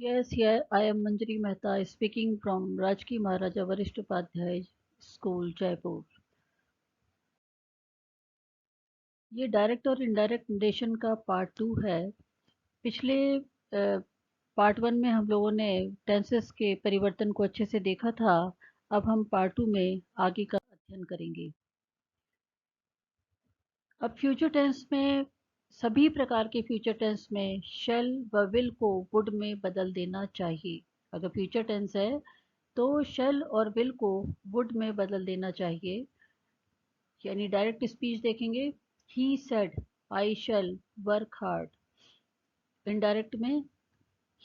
Yes, here I am Manjari Mehta speaking from Rajki Maharaja Varisht Upadhyay School, Jaipur. ये direct और indirect narration का part 2 है। पिछले part 1 में हम लोगों ने टेंसेस के परिवर्तन को अच्छे से देखा था। अब हम पार्ट 2 में आगे का अध्ययन करेंगे। अब फ्यूचर टेंस में सभी प्रकार के फ्यूचर टेंस में शैल व विल को वुड में बदल देना चाहिए। अगर फ्यूचर टेंस है तो शैल और विल को वुड में बदल देना चाहिए। यानी डायरेक्ट स्पीच देखेंगे, he said I shall work hard. Indirect में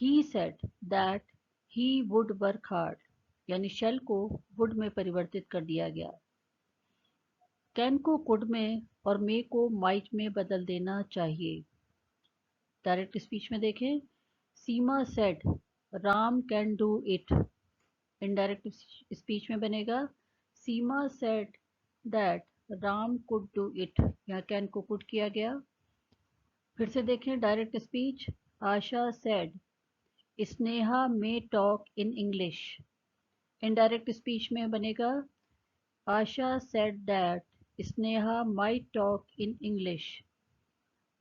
he said that he would work hard, यानी शैल को वुड में परिवर्तित कर दिया गया। कैन को कुड में और मे को माइट में बदल देना चाहिए। डायरेक्ट स्पीच में देखें, Seema said Ram can do it. Indirect speech में बनेगा, Seema said that Ram could do it. यहाँ कैन को कुड किया गया। फिर से देखें direct speech, Asha said Sneha may talk in English. Indirect speech में बनेगा, Asha said that Sneha might talk in English.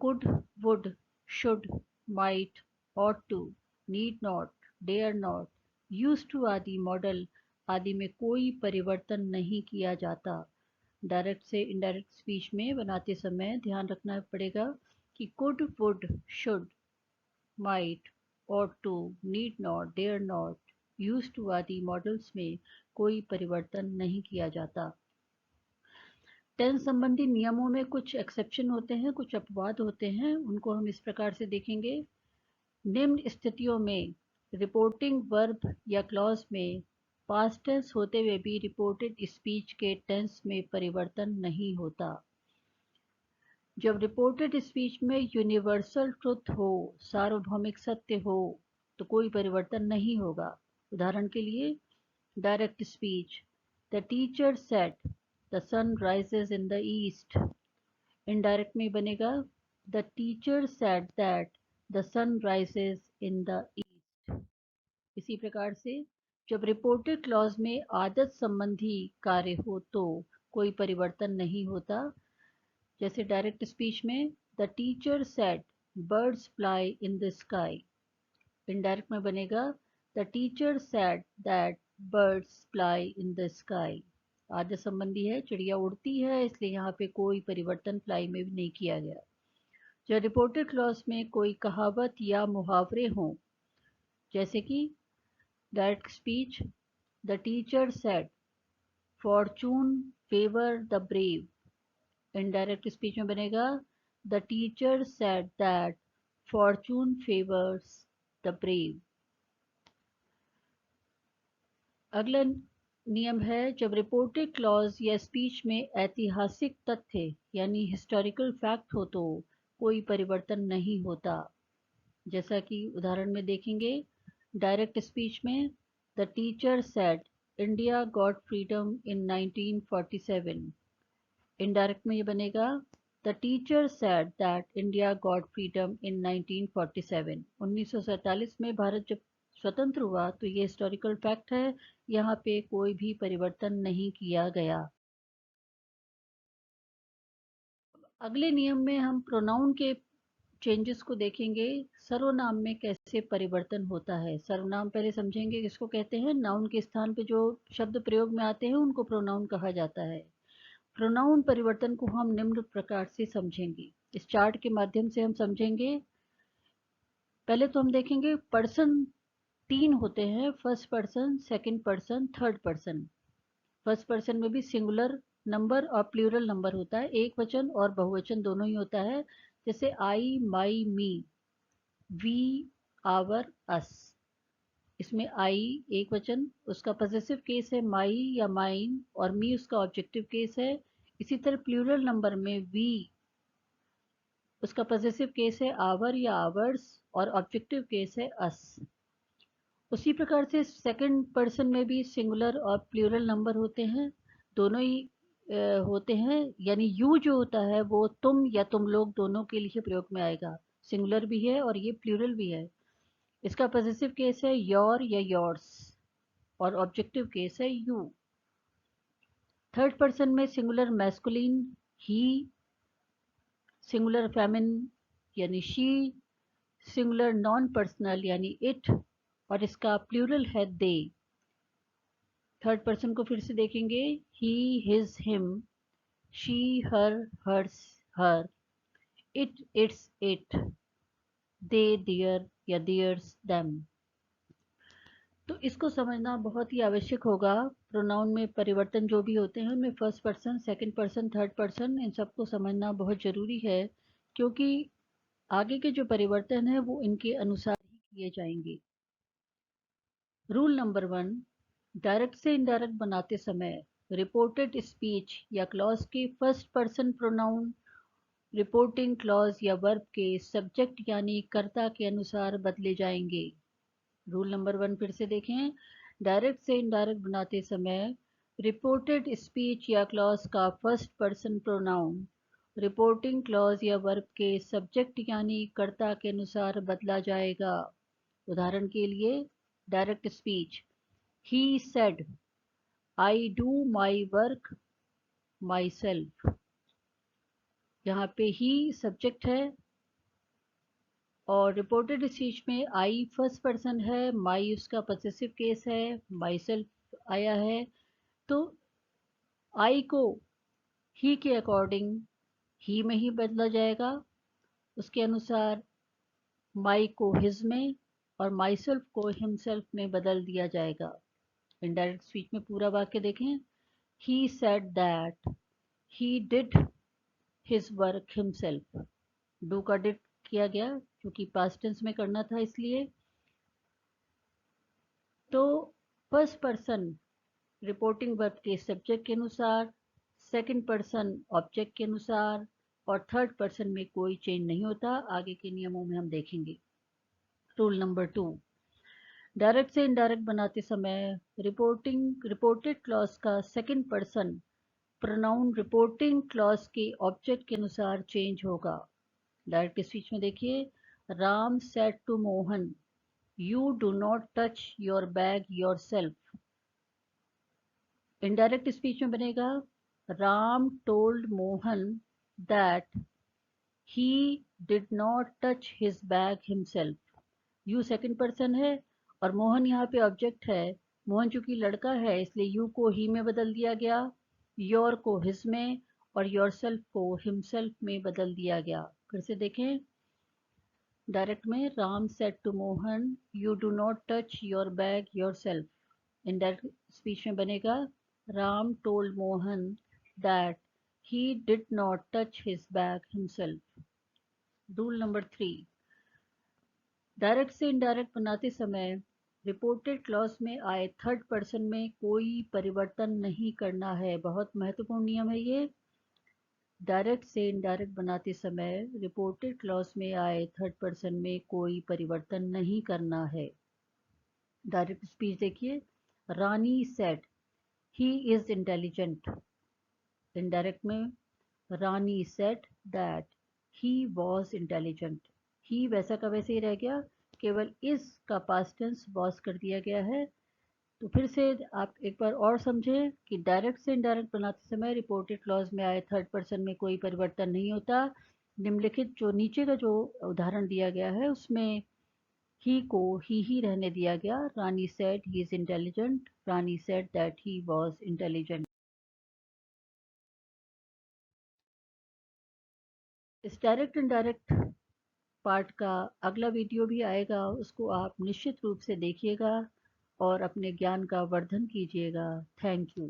could, would, should, might, ought to, need not, dare not, used to आदि मॉडल आदि में कोई परिवर्तन नहीं किया जाता। डायरेक्ट से इनडायरेक्ट स्पीच में बनाते समय ध्यान रखना पड़ेगा कि could, would, should, might, ought to, need not, dare not, used to आदि मॉडल्स में कोई परिवर्तन नहीं किया जाता। टेंस संबंधी नियमों में कुछ एक्सेप्शन होते हैं, कुछ अपवाद होते हैं, उनको हम इस प्रकार से देखेंगे। निम्न स्थितियों में रिपोर्टिंग वर्ब या क्लॉज में पास्ट टेंस होते हुए भी रिपोर्टेड स्पीच के टेंस में परिवर्तन नहीं होता। जब रिपोर्टेड स्पीच में यूनिवर्सल ट्रुथ हो, सार्वभौमिक सत्य हो, तो कोई परिवर्तन नहीं होगा। उदाहरण के लिए direct speech, the teacher said the sun rises in the east. Indirect में बनेगा, the teacher said that the sun rises in the east. इसी प्रकार से जब रिपोर्टेड क्लॉज में आदत संबंधी कार्य हो तो कोई परिवर्तन नहीं होता। जैसे डायरेक्ट स्पीच में the teacher said birds fly in the sky. Indirect में बनेगा, the teacher said that birds fly in the sky. आदत संबंधी है, चिड़िया उड़ती है, इसलिए यहाँ पे कोई परिवर्तन फ्लाई में भी नहीं किया गया। जब रिपोर्टेड क्लॉज में कोई कहावत या मुहावरे हों, जैसे कि direct speech, the teacher said Fortune favour the brave. Indirect speech में बनेगा, the teacher said that Fortune favours the brave. अगला नियम है, जब रिपोर्टेड क्लॉज या स्पीच में ऐतिहासिक तथ्य यानी हिस्टोरिकल फैक्ट हो तो कोई परिवर्तन नहीं होता। जैसा कि उदाहरण में देखेंगे, डायरेक्ट स्पीच में the teacher said India got freedom in 1947। Indirect में ये बनेगा, the teacher said that India got freedom इन 1947। 1947 में भारत जब स्वतंत्र हुआ, तो ये हिस्टोरिकल फैक्ट है, यहाँ पे कोई भी परिवर्तन नहीं किया गया। अगले नियम में हम प्रोनाउन के चेंजेस को देखेंगे। सर्वनाम में कैसे परिवर्तन होता है। सर्वनाम पहले समझेंगे किसको कहते हैं। नाउन के स्थान पे जो शब्द प्रयोग में आते हैं उनको प्रोनाउन कहा जाता है। प्रोनाउन परिवर्तन को हम निम्न प्रकार से समझेंगे, इस चार्ट के माध्यम से हम समझेंगे। पहले तो हम देखेंगे पर्सन 3 होते हैं, first person, second person, third person. First person में भी सिंगुलर नंबर और प्लूरल नंबर होता है, एक वचन और बहुवचन दोनों ही होता है। जैसे आई, माई, मी, वी, आवर, अस। इसमें आई एक वचन, उसका पॉसेसिव केस है माई या माइन, और मी उसका ऑब्जेक्टिव केस है। इसी तरह प्लूरल नंबर में वी, उसका पॉसेसिव केस है आवर या आवर्स, और ऑब्जेक्टिव केस है अस। उसी प्रकार से सेकंड पर्सन में भी सिंगुलर और प्लूरल नंबर होते हैं, दोनों ही होते हैं। यानी यू जो होता है वो तुम या तुम लोग दोनों के लिए प्रयोग में आएगा, सिंगुलर भी है और ये प्लूरल भी है। इसका पॉजिटिव केस है योर या योर्स और ऑब्जेक्टिव केस है यू। थर्ड पर्सन में सिंगुलर मैस्कुलिन ही, सिंगुलर फेमिन यानी शी, सिंगुलर नॉन पर्सनल यानी इट, और इसका प्लूरल है दे। थर्ड पर्सन को फिर से देखेंगे, he his him, she her hers her, it its it, they their या देयर्स देम। तो इसको समझना बहुत ही आवश्यक होगा। प्रोनाउन में परिवर्तन जो भी होते हैं उनमें first person, second person, third person, इन सबको समझना बहुत ज़रूरी है, क्योंकि आगे के जो परिवर्तन है वो इनके अनुसार ही किए जाएंगे। रूल नंबर 1, डायरेक्ट से इनडायरेक्ट बनाते समय रिपोर्टेड स्पीच या क्लॉज के first person pronoun reporting clause या वर्ब के सब्जेक्ट यानी कर्ता के अनुसार बदले जाएंगे। रूल नंबर 1 फिर से देखें, डायरेक्ट से इनडायरेक्ट बनाते समय रिपोर्टेड स्पीच या क्लॉज का first person pronoun reporting clause या वर्ब के सब्जेक्ट यानी कर्ता के अनुसार बदला जाएगा। उदाहरण के लिए direct speech, he said I do my work my self. यहाँ पे ही सब्जेक्ट है और रिपोर्टेड स्पीच में आई फर्स्ट पर्सन है, माई उसका पॉसेसिव केस है, माई सेल्फ आया है। तो आई को ही के अकॉर्डिंग ही में ही बदला जाएगा, उसके अनुसार माई को हिज में और माई सेल्फ को हिमसेल्फ में बदल दिया जाएगा। इनडायरेक्ट स्पीच में पूरा वाक्य देखें, ही said that he did his work himself. Do का डिड किया गया क्योंकि पास्ट टेंस में करना था इसलिए। तो फर्स्ट पर्सन रिपोर्टिंग वर्ब के सब्जेक्ट के अनुसार, सेकंड पर्सन ऑब्जेक्ट के अनुसार, और थर्ड पर्सन में कोई चेंज नहीं होता। आगे के नियमों में हम देखेंगे। रूल नंबर 2, डायरेक्ट से इनडायरेक्ट बनाते समय रिपोर्टेड क्लॉज का second person pronoun reporting clause के ऑब्जेक्ट के अनुसार चेंज होगा। डायरेक्ट स्पीच में देखिए, Ram said to Mohan you do not touch your bag yourself. Indirect speech में बनेगा, Ram told Mohan that he did not touch his bag himself. You second person है और मोहन यहाँ पे ऑब्जेक्ट है। मोहन चूंकि लड़का है इसलिए यू को ही में बदल दिया गया, योर को हिज में और योर सेल्फ को हिमसेल्फ में बदल दिया गया। फिर से देखें, डायरेक्ट में Ram said to Mohan you do not touch your bag yourself. Indirect speech में बनेगा, Ram told Mohan that he did not touch his bag himself. Rule number 3, direct से इनडायरेक्ट बनाते समय रिपोर्टेड क्लॉज में आए थर्ड पर्सन में कोई परिवर्तन नहीं करना है। बहुत महत्वपूर्ण नियम है ये। डायरेक्ट से इनडायरेक्ट बनाते समय रिपोर्टेड क्लॉज में आए थर्ड पर्सन में कोई परिवर्तन नहीं करना है। डायरेक्ट स्पीच देखिए, Rani said he is intelligent. Indirect में Rani said that he was intelligent. ही वैसा का वैसे ही रह गया, केवल इस का पास्ट टेंस वॉज कर दिया गया है। तो फिर से आप एक बार और समझें कि डायरेक्ट से इनडायरेक्ट बनाते समय रिपोर्टेड क्लॉज में आए थर्ड पर्सन में कोई परिवर्तन नहीं होता। निम्नलिखित जो नीचे का जो उदाहरण दिया गया है उसमें ही को ही रहने दिया गया। Rani said he is intelligent, Rani said that he was intelligent. इस डायरेक्ट इनडायरेक्ट पार्ट का अगला वीडियो भी आएगा, उसको आप निश्चित रूप से देखिएगा और अपने ज्ञान का वर्धन कीजिएगा। Thank you.